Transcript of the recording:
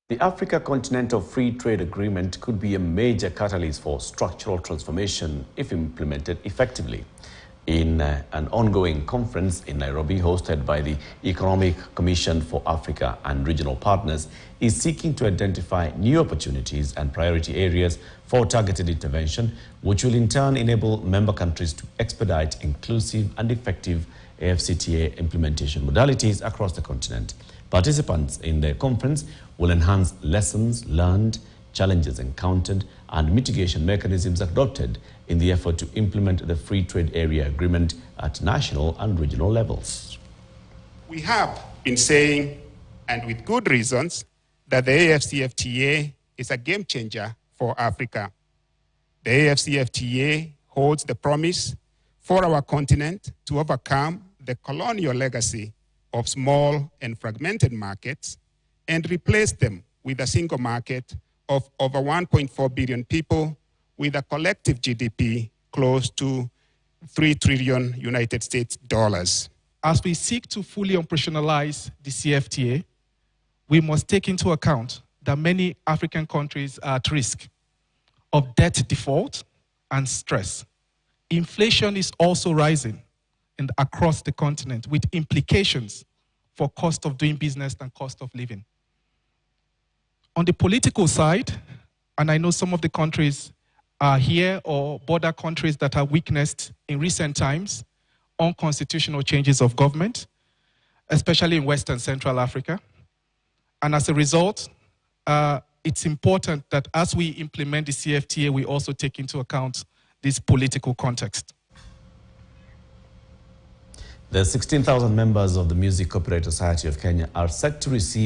The Africa Continental Free Trade Agreement could be a major catalyst for structural transformation if implemented effectively. In an ongoing conference in Nairobi hosted by the Economic Commission for Africa and regional partners is seeking to identify new opportunities and priority areas for targeted intervention, which will in turn enable member countries to expedite inclusive and effective AfCFTA implementation modalities across the continent. Participants in the conference will enhance lessons learned, challenges encountered, and mitigation mechanisms adopted in the effort to implement the Free Trade Area Agreement at national and regional levels. We have been saying, and with good reasons, that the AfCFTA is a game changer for Africa. The AfCFTA holds the promise for our continent to overcome the colonial legacy of small and fragmented markets and replace them with a single market of over 1.4 billion people with a collective GDP close to $3 trillion United States dollars. As we seek to fully operationalize the CFTA, we must take into account that many African countries are at risk of debt default and stress. Inflation is also rising across the continent with implications for cost of doing business and cost of living. On the political side, and I know some of the countries are here or border countries that have witnessed in recent times unconstitutional changes of government, especially in West and Central Africa. And as a result, it's important that as we implement the CFTA, we also take into account this political context. The 16,000 members of the Music Copyright Society of Kenya are set to receive